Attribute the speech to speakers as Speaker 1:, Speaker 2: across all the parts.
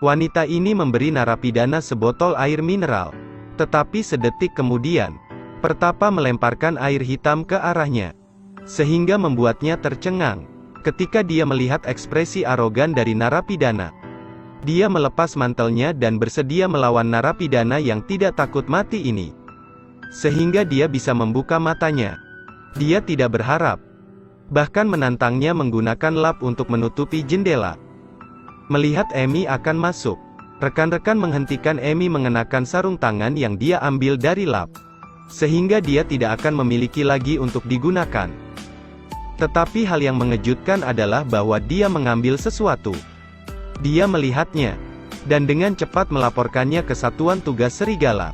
Speaker 1: Wanita ini memberi narapidana sebotol air mineral. Tetapi sedetik kemudian, Pertapa melemparkan air hitam ke arahnya, sehingga membuatnya tercengang. Ketika dia melihat ekspresi arogan dari narapidana, dia melepas mantelnya dan bersedia melawan narapidana yang tidak takut mati ini. Sehingga dia bisa membuka matanya. Dia tidak berharap, bahkan menantangnya menggunakan lap untuk menutupi jendela. Melihat Emi akan masuk, rekan-rekan menghentikan Emi mengenakan sarung tangan yang dia ambil dari lap, sehingga dia tidak akan memiliki lagi untuk digunakan. Tetapi hal yang mengejutkan adalah bahwa dia mengambil sesuatu. Dia melihatnya, dan dengan cepat melaporkannya ke Satuan Tugas Serigala.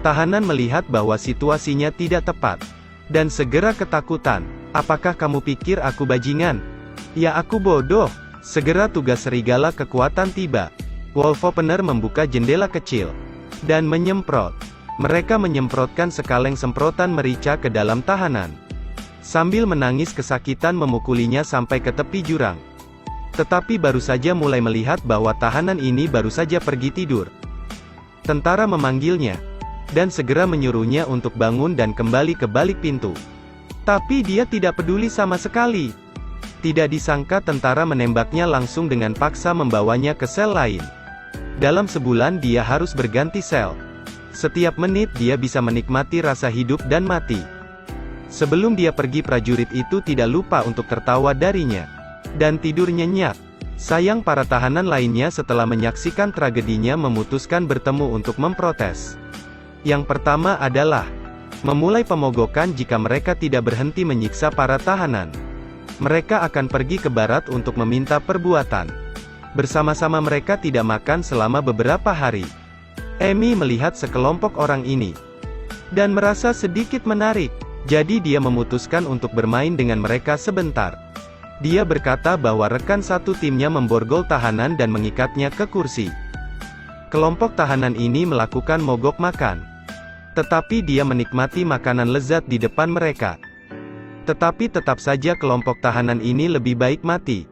Speaker 1: Tahanan melihat bahwa situasinya tidak tepat, dan segera ketakutan. "Apakah kamu pikir aku bajingan? Ya, aku bodoh." Segera tugas serigala kekuatan tiba. Wolf Opener membuka jendela kecil dan menyemprot. Mereka menyemprotkan sekaleng semprotan merica ke dalam tahanan, sambil menangis kesakitan memukulinya sampai ke tepi jurang. Tetapi baru saja mulai melihat bahwa tahanan ini baru saja pergi tidur. Tentara memanggilnya, dan segera menyuruhnya untuk bangun dan kembali ke balik pintu. Tapi dia tidak peduli sama sekali. Tidak disangka tentara menembaknya langsung dengan paksa membawanya ke sel lain. Dalam sebulan dia harus berganti sel. Setiap menit dia bisa menikmati rasa hidup dan mati. Sebelum dia pergi, prajurit itu tidak lupa untuk tertawa darinya, dan tidur nyenyak. Sayang, para tahanan lainnya setelah menyaksikan tragedinya memutuskan bertemu untuk memprotes. Yang pertama adalah memulai pemogokan. Jika mereka tidak berhenti menyiksa para tahanan, mereka akan pergi ke barat untuk meminta perbuatan. Bersama-sama mereka tidak makan selama beberapa hari. Emi melihat sekelompok orang ini, dan merasa sedikit menarik. Jadi dia memutuskan untuk bermain dengan mereka sebentar. Dia berkata bahwa rekan satu timnya memborgol tahanan dan mengikatnya ke kursi. Kelompok tahanan ini melakukan mogok makan. Tetapi dia menikmati makanan lezat di depan mereka. Tetapi tetap saja kelompok tahanan ini lebih baik mati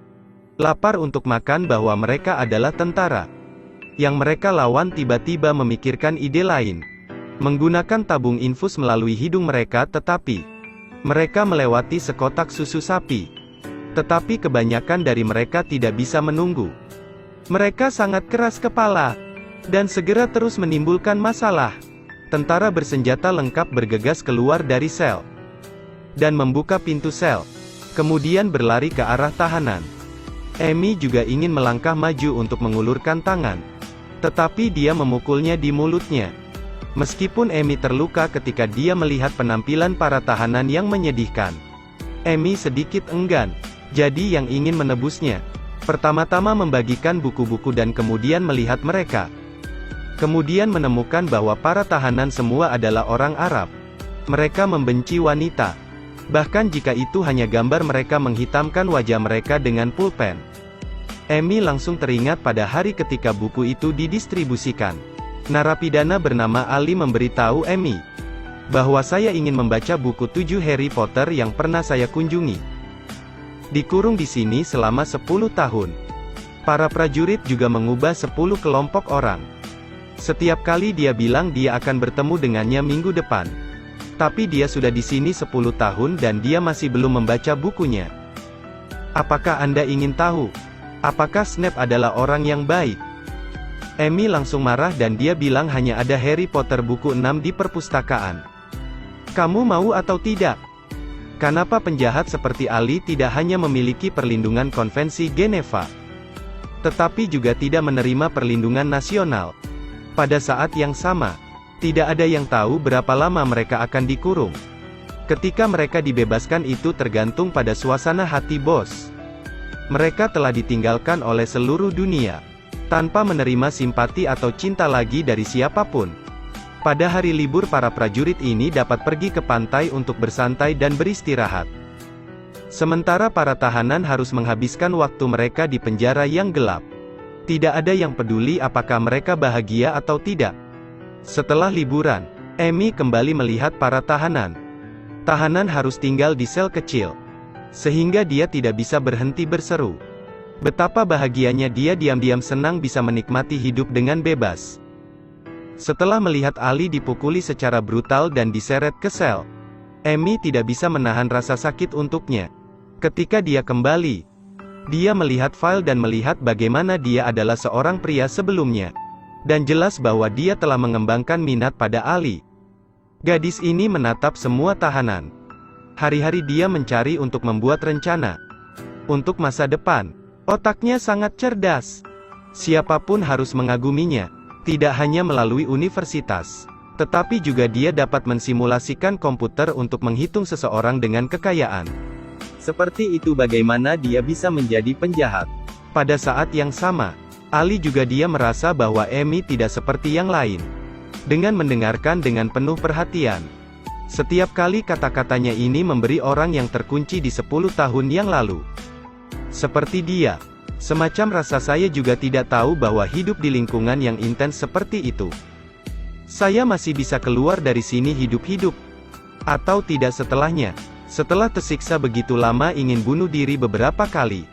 Speaker 1: lapar untuk makan bahwa mereka adalah tentara. Yang mereka lawan tiba-tiba memikirkan ide lain. Menggunakan tabung infus melalui hidung mereka, tetapi mereka melewati sekotak susu sapi. Tetapi kebanyakan dari mereka tidak bisa menunggu. Mereka sangat keras kepala, dan segera terus menimbulkan masalah. Tentara bersenjata lengkap bergegas keluar dari sel dan membuka pintu sel, kemudian berlari ke arah tahanan. Emi juga ingin melangkah maju untuk mengulurkan tangan, tetapi dia memukulnya di mulutnya. Meskipun Emi terluka ketika dia melihat penampilan para tahanan yang menyedihkan, Emi sedikit enggan. Jadi yang ingin menebusnya, pertama-tama membagikan buku-buku dan kemudian melihat mereka. Kemudian menemukan bahwa para tahanan semua adalah orang Arab. Mereka membenci wanita. Bahkan jika itu hanya gambar, mereka menghitamkan wajah mereka dengan pulpen. Emi langsung teringat pada hari ketika buku itu didistribusikan. Narapidana bernama Ali memberitahu Emi bahwa saya ingin membaca buku 7 Harry Potter yang pernah saya kunjungi. Dikurung di sini selama 10 tahun. Para prajurit juga mengubah 10 kelompok orang. Setiap kali dia bilang dia akan bertemu dengannya minggu depan. Tapi dia sudah di sini 10 tahun dan dia masih belum membaca bukunya. Apakah Anda ingin tahu? Apakah Snape adalah orang yang baik? Emi langsung marah dan dia bilang hanya ada Harry Potter buku 6 di perpustakaan. Kamu mau atau tidak? Kenapa penjahat seperti Ali tidak hanya memiliki perlindungan konvensi Geneva, tetapi juga tidak menerima perlindungan nasional? Pada saat yang sama, tidak ada yang tahu berapa lama mereka akan dikurung. Ketika mereka dibebaskan itu tergantung pada suasana hati bos. Mereka telah ditinggalkan oleh seluruh dunia, tanpa menerima simpati atau cinta lagi dari siapapun. Pada hari libur, para prajurit ini dapat pergi ke pantai untuk bersantai dan beristirahat. Sementara para tahanan harus menghabiskan waktu mereka di penjara yang gelap. Tidak ada yang peduli apakah mereka bahagia atau tidak. Setelah liburan, Emi kembali melihat para tahanan. Tahanan harus tinggal di sel kecil, sehingga dia tidak bisa berhenti berseru. Betapa bahagianya dia diam-diam senang bisa menikmati hidup dengan bebas. Setelah melihat Ali dipukuli secara brutal dan diseret ke sel, Amy tidak bisa menahan rasa sakit untuknya. Ketika dia kembali, dia melihat file dan melihat bagaimana dia adalah seorang pria sebelumnya. Dan jelas bahwa dia telah mengembangkan minat pada Ali. Gadis ini menatap semua tahanan. Hari-hari dia mencari untuk membuat rencana untuk masa depan. Otaknya sangat cerdas. Siapapun harus mengaguminya. Tidak hanya melalui universitas, tetapi juga dia dapat mensimulasikan komputer untuk menghitung seseorang dengan kekayaan. Seperti itu bagaimana dia bisa menjadi penjahat. Pada saat yang sama, Ali juga dia merasa bahwa Amy tidak seperti yang lain. Dengan mendengarkan dengan penuh perhatian. Setiap kali kata-katanya ini memberi orang yang terkunci di 10 tahun yang lalu. Seperti dia. Semacam rasa saya juga tidak tahu bahwa hidup di lingkungan yang intens seperti itu. Saya masih bisa keluar dari sini hidup-hidup. Atau tidak setelahnya. Setelah tersiksa begitu lama ingin bunuh diri beberapa kali.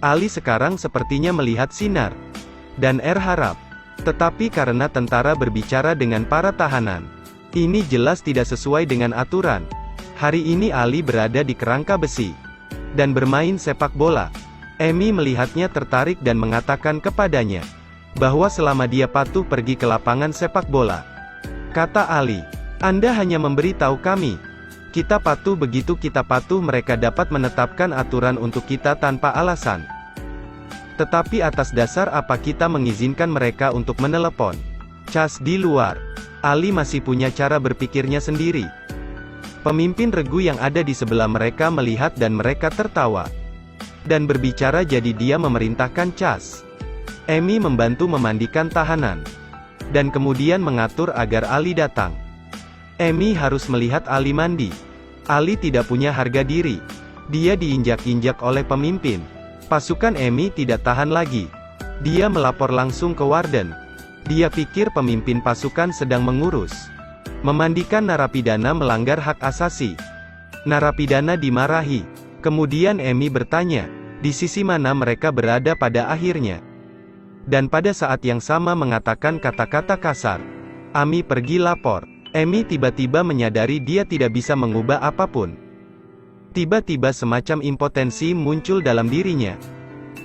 Speaker 1: Ali sekarang sepertinya melihat sinar. Dan harap. Tetapi karena tentara berbicara dengan para tahanan. Ini jelas tidak sesuai dengan aturan. Hari ini Ali berada di kerangka besi. Dan bermain sepak bola. Amy melihatnya tertarik dan mengatakan kepadanya bahwa selama dia patuh pergi ke lapangan sepak bola. Kata Ali, Anda hanya memberitahu kami. Kita patuh begitu kita patuh mereka dapat menetapkan aturan untuk kita tanpa alasan. Tetapi atas dasar apa kita mengizinkan mereka untuk menelepon? Cas di luar. Ali masih punya cara berpikirnya sendiri. Pemimpin regu yang ada di sebelah mereka melihat dan mereka tertawa. Dan berbicara jadi dia memerintahkan Cas. Amy membantu memandikan tahanan. Dan kemudian mengatur agar Ali datang. Amy harus melihat Ali mandi. Ali tidak punya harga diri. Dia diinjak-injak oleh pemimpin. Pasukan Amy tidak tahan lagi. Dia melapor langsung ke Warden. Dia pikir pemimpin pasukan sedang mengurus. Memandikan narapidana melanggar hak asasi. Narapidana dimarahi. Kemudian Amy bertanya, di sisi mana mereka berada pada akhirnya. Dan pada saat yang sama mengatakan kata-kata kasar. Amy pergi lapor. Amy tiba-tiba menyadari dia tidak bisa mengubah apapun. Tiba-tiba semacam impotensi muncul dalam dirinya.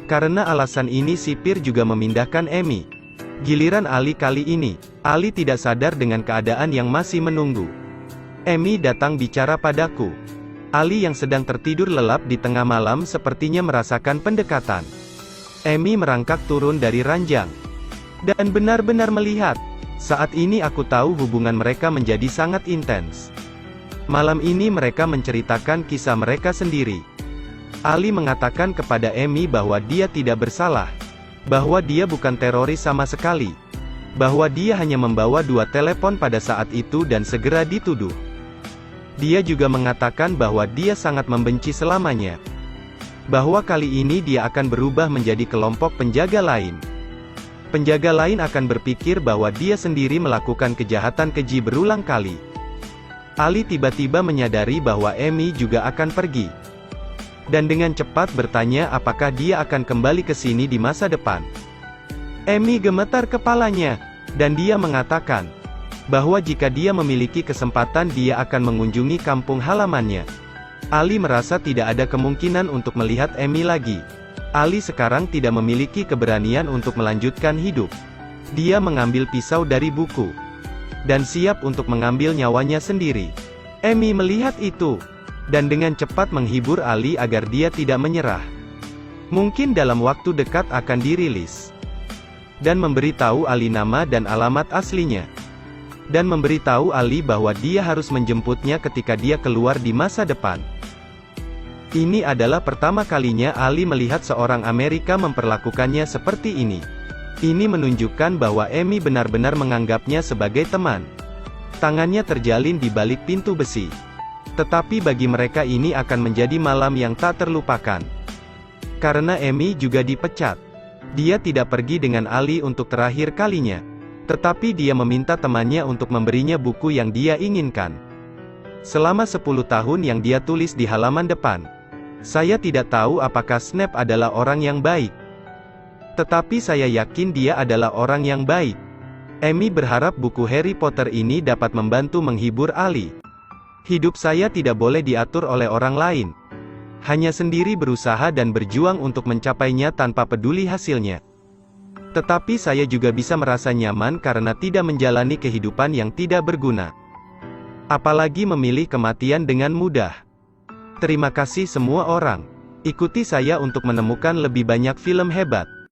Speaker 1: Karena alasan ini sipir juga memindahkan Amy. Giliran Ali kali ini. Ali tidak sadar dengan keadaan yang masih menunggu. Amy datang bicara padaku. Ali yang sedang tertidur lelap di tengah malam sepertinya merasakan pendekatan. Amy merangkak turun dari ranjang. Dan benar-benar melihat. Saat ini aku tahu hubungan mereka menjadi sangat intens. Malam ini mereka menceritakan kisah mereka sendiri. Ali mengatakan kepada Amy bahwa dia tidak bersalah. Bahwa dia bukan teroris sama sekali. Bahwa dia hanya membawa 2 telepon pada saat itu dan segera dituduh. Dia juga mengatakan bahwa dia sangat membenci selamanya. Bahwa kali ini dia akan berubah menjadi kelompok penjaga lain. Penjaga lain akan berpikir bahwa dia sendiri melakukan kejahatan keji berulang kali. Ali tiba-tiba menyadari bahwa Amy juga akan pergi. Dan dengan cepat bertanya apakah dia akan kembali ke sini di masa depan. Amy gemetar kepalanya. Dan dia mengatakan bahwa jika dia memiliki kesempatan dia akan mengunjungi kampung halamannya. Ali merasa tidak ada kemungkinan untuk melihat Amy lagi. Ali sekarang tidak memiliki keberanian untuk melanjutkan hidup. Dia mengambil pisau dari buku. Dan siap untuk mengambil nyawanya sendiri. Amy melihat itu. Dan dengan cepat menghibur Ali agar dia tidak menyerah. Mungkin dalam waktu dekat akan dirilis. Dan memberitahu Ali nama dan alamat aslinya. Dan memberitahu Ali bahwa dia harus menjemputnya ketika dia keluar di masa depan. Ini adalah pertama kalinya Ali melihat seorang Amerika memperlakukannya seperti ini. Ini menunjukkan bahwa Amy benar-benar menganggapnya sebagai teman. Tangannya terjalin di balik pintu besi. Tetapi bagi mereka ini akan menjadi malam yang tak terlupakan. Karena Amy juga dipecat. Dia tidak pergi dengan Ali untuk terakhir kalinya. Tetapi dia meminta temannya untuk memberinya buku yang dia inginkan. Selama 10 tahun yang dia tulis di halaman depan. Saya tidak tahu apakah Snap adalah orang yang baik. Tetapi saya yakin dia adalah orang yang baik. Amy berharap buku Harry Potter ini dapat membantu menghibur Ali. Hidup saya tidak boleh diatur oleh orang lain. Hanya sendiri berusaha dan berjuang untuk mencapainya tanpa peduli hasilnya. Tetapi saya juga bisa merasa nyaman karena tidak menjalani kehidupan yang tidak berguna. Apalagi memilih kematian dengan mudah. Terima kasih semua orang. Ikuti saya untuk menemukan lebih banyak film hebat.